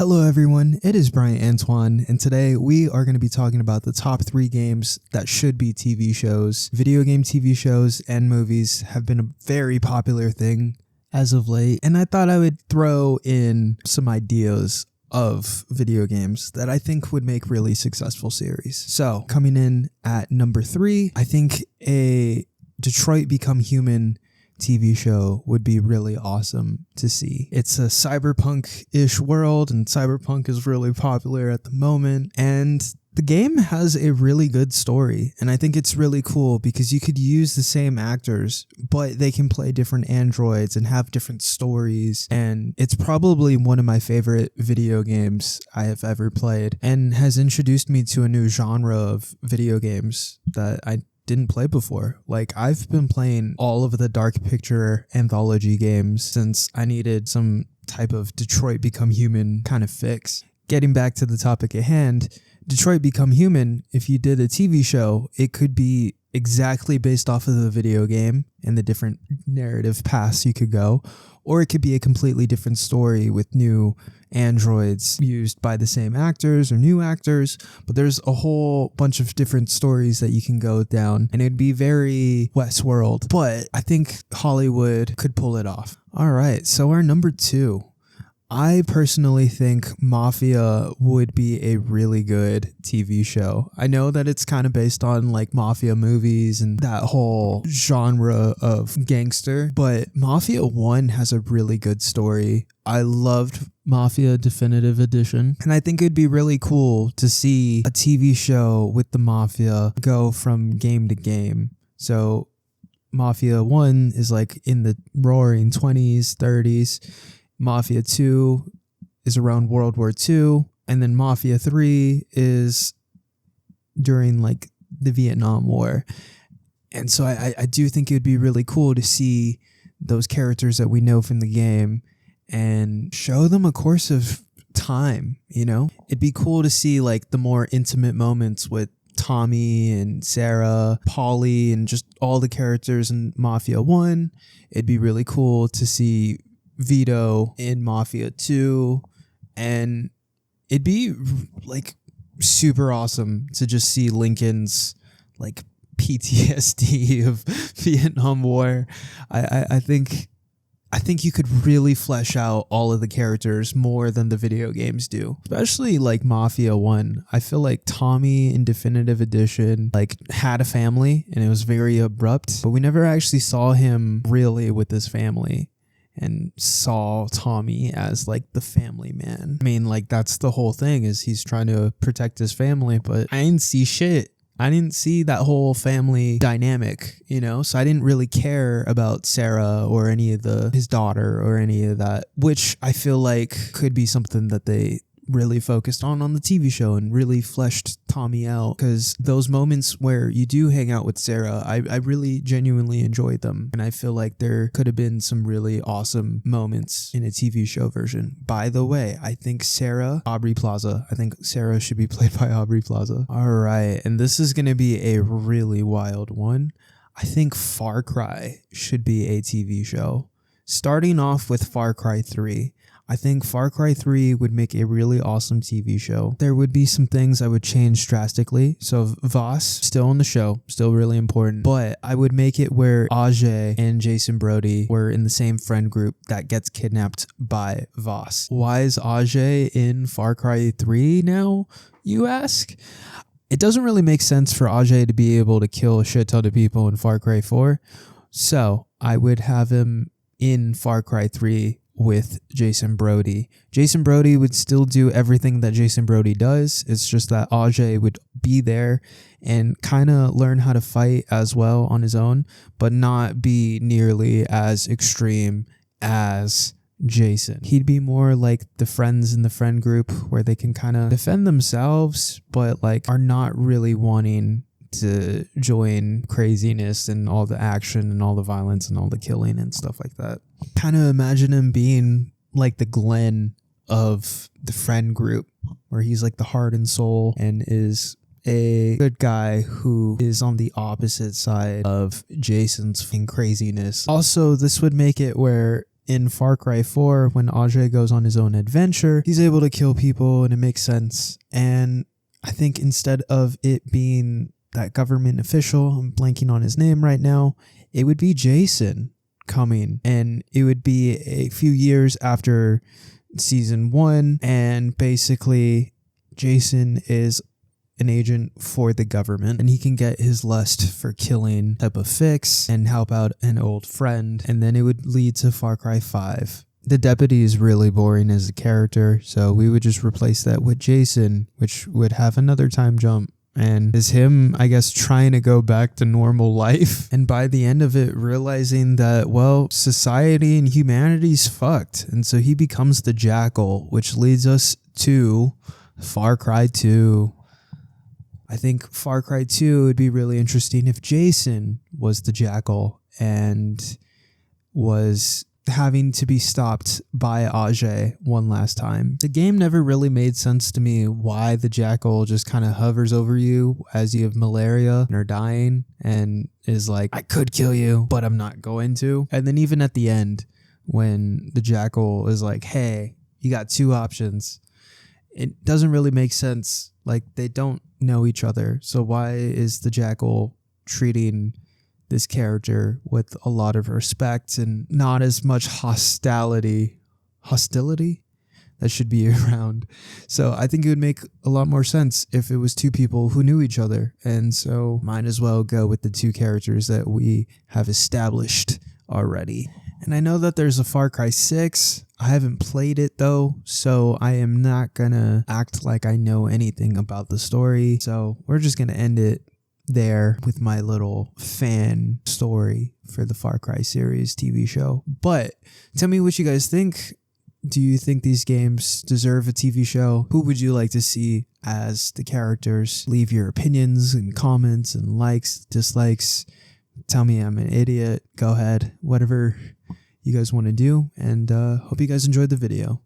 Hello everyone, it is Brian Antoine, and today we are going to be talking about the top 3 games that should be TV shows. Video game TV shows and movies have been a very popular thing as of late, and I thought I would throw in some ideas of video games that I think would make really successful series. So, coming in at number 3, I think a Detroit Become Human TV show would be really awesome to see. It's a cyberpunk-ish world, and cyberpunk is really popular at the moment, and the game has a really good story, and I think it's really cool because you could use the same actors, but they can play different androids and have different stories, and it's probably one of my favorite video games I have ever played, and has introduced me to a new genre of video games that I didn't play before. Like, I've been playing all of the Dark Picture anthology games since I needed some type of Detroit Become Human kind of fix. Getting back to the topic at hand, Detroit Become Human, if you did a TV show, it could be exactly based off of the video game and the different narrative paths you could go, or it could be a completely different story with new androids used by the same actors or new actors, but there's a whole bunch of different stories that you can go down, and it'd be very Westworld, but I think Hollywood could pull it off. All right, so our number 2. I personally think Mafia would be a really good TV show. I know that it's kind of based on like Mafia movies and that whole genre of gangster, but Mafia 1 has a really good story. I loved Mafia Definitive Edition, and I think it'd be really cool to see a TV show with the Mafia go from game to game. So Mafia 1 is like in the roaring 20s, 30s. Mafia 2 is around World War II, and then Mafia 3 is during like the Vietnam War. And so I do think it would be really cool to see those characters that we know from the game and show them a course of time, you know? It'd be cool to see like the more intimate moments with Tommy and Sarah, Paulie, and just all the characters in Mafia 1. It'd be really cool to see Vito in Mafia 2, and it'd be like super awesome to just see Lincoln's like PTSD of Vietnam War. I think you could really flesh out all of the characters more than the video games do, especially like Mafia 1. I feel like Tommy in Definitive Edition like had a family, and it was very abrupt, but we never actually saw him really with his family and saw Tommy as like the family man. I mean, like, that's the whole thing, is he's trying to protect his family, but I didn't see shit. I didn't see that whole family dynamic, you know? So I didn't really care about Sarah or any of his daughter or any of that, which I feel like could be something that they really focused on the TV show and really fleshed Tommy out, because those moments where you do hang out with Sarah, I really genuinely enjoyed them, and I feel like there could have been some really awesome moments in a TV show version. By the way, I think Sarah should be played by Aubrey Plaza. All right, and this is going to be a really wild one. I think Far Cry should be a TV show. Starting off with Far Cry 3. I think Far Cry 3 would make a really awesome TV show. There would be some things I would change drastically. So Voss, still on the show, still really important. But I would make it where Ajay and Jason Brody were in the same friend group that gets kidnapped by Voss. Why is Ajay in Far Cry 3 now, you ask? It doesn't really make sense for Ajay to be able to kill a shit ton of people in Far Cry 4. So I would have him in Far Cry 3 with Jason Brody. Jason Brody would still do everything that Jason Brody does. It's just that Ajay would be there and kind of learn how to fight as well on his own, but not be nearly as extreme as Jason. He'd be more like the friends in the friend group where they can kind of defend themselves, but like are not really wanting to join craziness and all the action and all the violence and all the killing and stuff like that. Kind of imagine him being like the Glenn of the friend group, where he's like the heart and soul and is a good guy who is on the opposite side of Jason's craziness. Also, this would make it where in Far Cry 4, when Ajay goes on his own adventure, he's able to kill people and it makes sense. And I think instead of it being that government official, I'm blanking on his name right now, it would be Jason coming, and it would be a few years after season 1, and basically Jason is an agent for the government, and he can get his lust for killing type of fix and help out an old friend, and then it would lead to Far Cry 5. The deputy is really boring as a character, so we would just replace that with Jason, which would have another time jump, and is him, I guess, trying to go back to normal life, and by the end of it realizing that, well, society and humanity's fucked, and so he becomes the Jackal, which leads us to Far Cry 2. I think Far Cry 2 would be really interesting if Jason was the Jackal and was having to be stopped by Ajay one last time. The game never really made sense to me why the Jackal just kind of hovers over you as you have malaria and are dying and is like, I could kill you, but I'm not going to. And then even at the end, when the Jackal is like, hey, you got 2 options, it doesn't really make sense. Like, they don't know each other. So why is the Jackal treating this character with a lot of respect and not as much hostility that should be around? So I think it would make a lot more sense if it was 2 people who knew each other, and so might as well go with the 2 characters that we have established already. And I know that there's a Far Cry 6. I haven't played it though, so I am not gonna act like I know anything about the story, so we're just gonna end it there with my little fan story for the Far Cry series TV show. But tell me what you guys think. Do you think these games deserve a TV show? Who would you like to see as the characters? Leave your opinions and comments and likes, dislikes. Tell me I'm an idiot. Go ahead. Whatever you guys want to do. And hope you guys enjoyed the video.